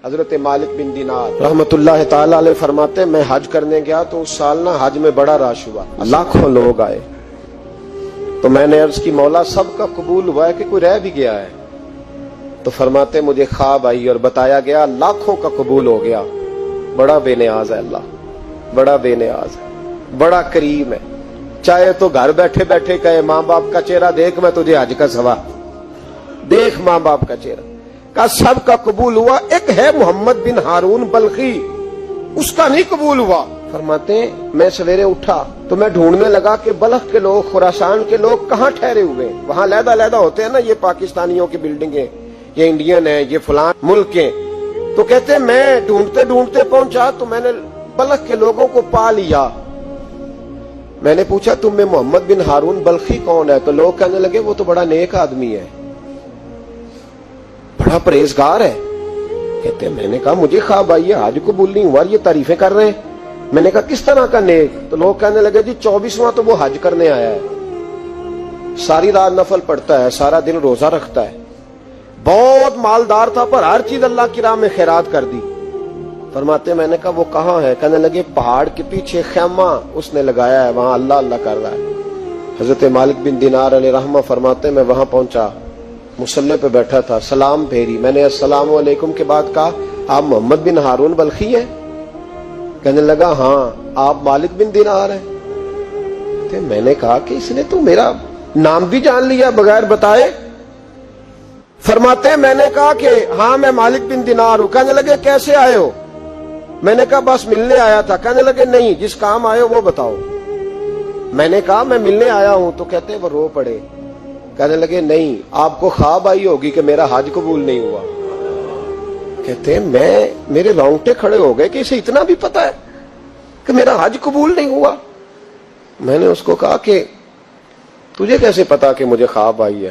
حضرت مالک بن دینار رحمتullah تعالی علیہ فرماتے میں حج کرنے گیا تو اس سال نا حج میں بڑا رش ہوا، لاکھوں لوگ آئے، تو میں نے عرض کی مولا سب کا قبول ہوا ہے کہ کوئی رہ بھی گیا ہے؟ تو فرماتے مجھے خواب آئی اور بتایا گیا لاکھوں کا قبول ہو گیا۔ بڑا بے نیاز ہے اللہ، بڑا بے نیاز ہے، بڑا کریم ہے۔ چاہے تو گھر بیٹھے بیٹھے کہے ماں باپ کا چہرہ دیکھ میں تجھے حج کا ثواب دیکھ، ماں باپ کا چہرہ کا سب کا قبول ہوا، ایک ہے محمد بن ہارون بلخی، اس کا نہیں قبول ہوا۔ فرماتے ہیں میں سویرے اٹھا تو میں ڈھونڈنے لگا کہ بلخ کے لوگ، خراسان کے لوگ کہاں ٹھہرے ہوئے ہیں، وہاں علیحدہ علیحدہ ہوتے ہیں نا، یہ پاکستانیوں کی بلڈنگیں، یہ انڈین ہیں، یہ فلان ملک ہیں۔ تو کہتے ہیں میں ڈھونڈتے ڈھونڈتے پہنچا تو میں نے بلخ کے لوگوں کو پا لیا۔ میں نے پوچھا تم میں محمد بن ہارون بلخی کون ہے؟ تو لوگ کہنے لگے وہ تو بڑا نیک آدمی ہے، بڑا پرہیزگار ہے۔ کہتے ہیں میں نے کہا مجھے خواب آئی ہے، حج قبول نہیں ہوا، یہ تعریفیں کر رہے ہیں۔ میں نے کہا کس طرح کا نیک؟ تو لوگ کہنے لگے جی 24واں تو وہ حج کرنے آیا ہے، ساری رات نفل پڑھتا ہے، سارا دن روزہ رکھتا ہے، بہت مالدار تھا پر ہر چیز اللہ کی راہ میں خیرات کر دی۔ فرماتے میں نے کہا وہ کہاں ہے؟ کہنے لگے پہاڑ کے پیچھے خیمہ اس نے لگایا ہے، وہاں اللہ اللہ کر رہا ہے۔ حضرت مالک بن دینار علیہ رحمہ فرماتے میں وہاں پہنچا، مصلی پہ بیٹھا تھا، سلام پھیری، میں نے السلام علیکم کے بعد کہا آپ محمد بن ہارون بلخی ہیں؟ کہنے لگا ہاں۔ آپ مالک بن دینار ہیں؟ میں نے کہا کہ اس نے تو میرا نام بھی جان لیا بغیر بتائے۔ فرماتے میں نے کہا کہ ہاں میں مالک بن دینار ہوں۔ کہنے لگے کیسے آئے ہو؟ میں نے کہا بس ملنے آیا تھا۔ کہنے لگے نہیں، جس کام آئے ہو وہ بتاؤ۔ میں نے کہا میں ملنے آیا ہوں۔ تو کہتے وہ رو پڑے، کہنے لگے نہیں آپ کو خواب آئی ہوگی کہ میرا حج قبول نہیں ہوا۔ کہتے ہیں میرے رونگٹے کھڑے ہو گئے کہ اسے اتنا بھی پتا ہے کہ میرا حج قبول نہیں ہوا۔ میں نے اس کو کہا کہ تجھے کیسے پتا کہ مجھے خواب آئی ہے؟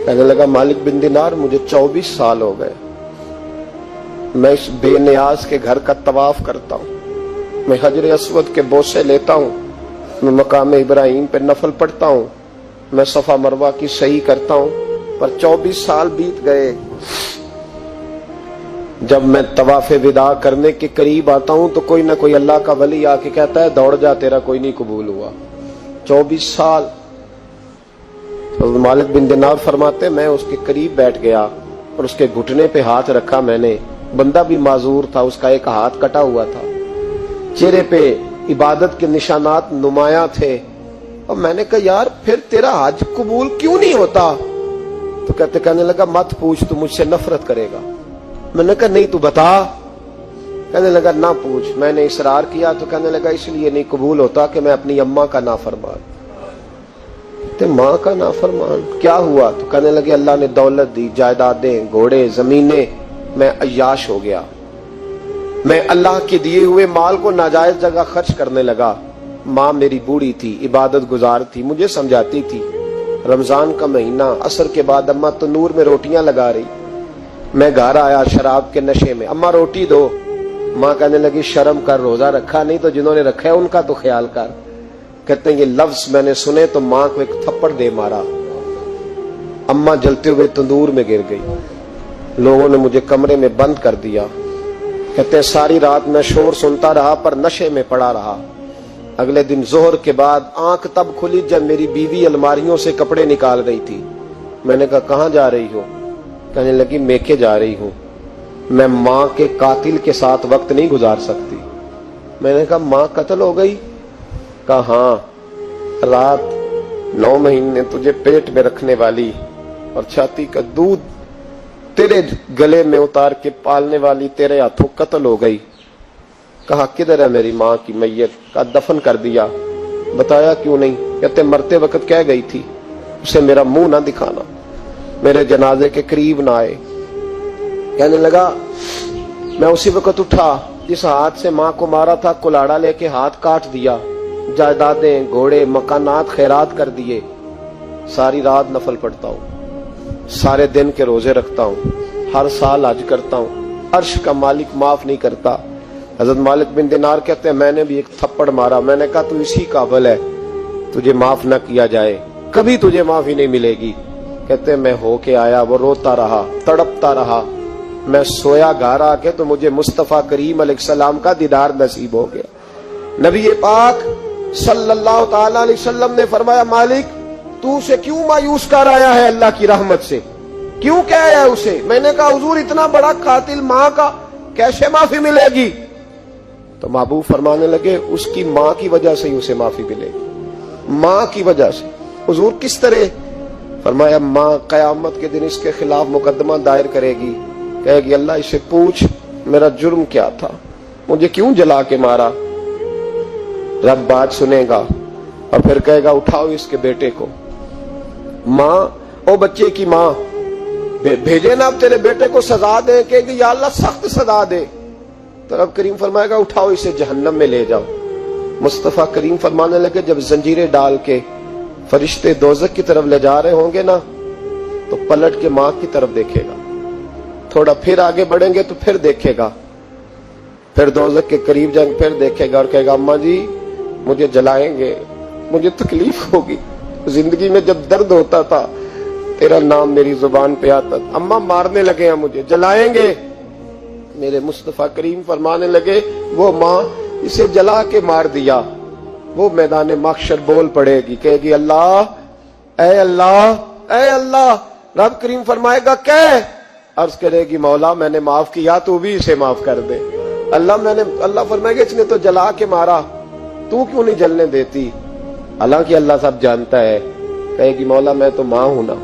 کہنے لگا مالک بن دینار مجھے 24 سال ہو گئے، میں اس بے نیاز کے گھر کا طواف کرتا ہوں، میں حجر اسود کے بوسے لیتا ہوں، میں مقام ابراہیم پہ نفل پڑھتا ہوں، میں صفا مروہ کی سعی کرتا ہوں، پر 24 سال بیت گئے۔ جب میں طواف وداع کرنے کے قریب آتا ہوں تو کوئی نہ کوئی اللہ کا ولی آ کے کہتا ہے دوڑ جا تیرا کوئی نہیں قبول ہوا۔ 24 سال۔ مالک بن دینار فرماتے میں اس کے قریب بیٹھ گیا اور اس کے گھٹنے پہ ہاتھ رکھا، میں نے، بندہ بھی معذور تھا، اس کا ایک ہاتھ کٹا ہوا تھا، چہرے پہ عبادت کے نشانات نمایاں تھے، اور میں نے کہا یار پھر تیرا حج قبول کیوں نہیں ہوتا؟ تو کہنے لگا مت پوچھ، تو مجھ سے نفرت کرے گا۔ میں نے کہا نہیں تو بتا۔ کہنے لگا نہ پوچھ۔ میں نے اصرار کیا تو کہنے لگا اس لیے نہیں قبول ہوتا کہ میں اپنی اماں کا نافرمان۔ ماں کا نافرمان کیا ہوا؟ تو کہنے لگے اللہ نے دولت دی، جائیدادیں، گھوڑے، زمینیں، میں عیاش ہو گیا، میں اللہ کے دیے ہوئے مال کو ناجائز جگہ خرچ کرنے لگا۔ ماں میری بوڑھی تھی، عبادت گزار تھی، مجھے سمجھاتی تھی۔ رمضان کا مہینہ، عصر کے بعد اماں تنور میں روٹیاں لگا رہی، میں گھر آیا شراب کے نشے میں، اماں روٹی دو۔ ماں کہنے لگی شرم کر، روزہ رکھا نہیں تو جنہوں نے رکھا ہے ان کا تو خیال کر۔ کہتے ہیں یہ لفظ میں نے سنے تو ماں کو ایک تھپڑ دے مارا، اماں جلتے ہوئے تندور میں گر گئی، لوگوں نے مجھے کمرے میں بند کر دیا۔ کہتے ہیں ساری رات میں شور سنتا رہا پر نشے میں پڑا رہا۔ اگلے دن ظہر کے بعد آنکھ تب کھلی جب میری بیوی الماریوں سے کپڑے نکال رہی تھی۔ میں نے کہا کہاں جا رہی ہو؟ کہنے لگی میکے جا رہی ہوں، میں ماں کے قاتل کے ساتھ وقت نہیں گزار سکتی۔ میں نے کہا ماں قتل ہو گئی؟ کہا ہاں، رات 9 مہینے تجھے پیٹ میں رکھنے والی اور چھاتی کا دودھ تیرے گلے میں اتار کے پالنے والی تیرے ہاتھوں قتل ہو گئی۔ کہا کدھر ہے میری ماں کی میت؟ کہا دفن کر دیا۔ بتایا کیوں نہیں؟ کہتے مرتے وقت کہہ گئی تھی اسے میرا منہ نہ دکھانا، میرے جنازے کے قریب نہ آئے۔ کہنے لگا میں اسی وقت اٹھا جس ہاتھ سے ماں کو مارا تھا، کلاڑا لے کے ہاتھ کاٹ دیا، جائیدادیں، گھوڑے، مکانات خیرات کر دیے۔ ساری رات نفل پڑھتا ہوں، سارے دن کے روزے رکھتا ہوں، ہر سال حج کرتا ہوں، عرش کا مالک معاف نہیں کرتا۔ حضرت مالک بن دینار کہتے ہیں میں نے بھی ایک تھپڑ مارا، میں نے کہا تو اسی قابل ہے تجھے معاف نہ کیا جائے، کبھی تجھے معافی نہیں ملے گی۔ کہتے ہیں میں ہو کے آیا، وہ روتا رہا، تڑپتا رہا، میں سویا گھر آ کے تو مجھے مصطفیٰ کریم علیہ السلام کا دیدار نصیب ہو گیا۔ نبی پاک صلی اللہ تعالی علیہ وسلم نے فرمایا مالک تو اسے کیوں مایوس کر آیا ہے اللہ کی رحمت سے، کیوں کہہ آیا ہے اسے؟ میں نے کہا حضور اتنا بڑا قاتل ماں کا کیسے معافی ملے گی؟ تو محبوب فرمانے لگے اس کی ماں کی وجہ سے ہی اسے معافی ملے گی، ماں کی وجہ سے۔ حضور کس طرح؟ فرمایا ماں قیامت کے دن اس کے خلاف مقدمہ دائر کرے گی، کہے گی اللہ اسے پوچھ میرا جرم کیا تھا، مجھے کیوں جلا کے مارا؟ رب بات سنے گا اور پھر کہے گا اٹھاؤ اس کے بیٹے کو۔ ماں او بچے کی ماں بھیجے نا اب تیرے بیٹے کو سزا دے، کہے گی یا اللہ سخت سزا دے، تو رب کریم فرمائے گا اٹھاؤ اسے جہنم میں لے جاؤ۔ مصطفیٰ کریم فرمانے لگے جب زنجیریں ڈال کے فرشتے دوزخ کی طرف لے جا رہے ہوں گے نا تو پلٹ کے ماں کی طرف دیکھے گا، تھوڑا پھر آگے بڑھیں گے تو پھر دیکھے گا، پھر دوزخ کے قریب جائیں پھر دیکھے گا اور کہے گا اماں جی مجھے جلائیں گے، مجھے تکلیف ہوگی، زندگی میں جب درد ہوتا تھا تیرا نام میری زبان پہ آتا تھا، اماں مارنے لگے ہیں مجھے، جلائیں گے۔ میرے مصطفیٰ کریم فرمانے لگے وہ ماں اسے جلا کے مار دیا، وہ میدان محشر بول پڑے گی، کہے گی اللہ اے اللہ اے اللہ۔ رب کریم فرمائے گا کہ عرض کرے گی مولا میں نے معاف کیا تو بھی اسے معاف کر دے۔ اللہ فرمائے گا اس نے تو جلا کے مارا، تو کیوں نہیں جلنے دیتی؟ حالانکہ اللہ سب جانتا ہے، کہے گی مولا میں تو ماں ہوں نا،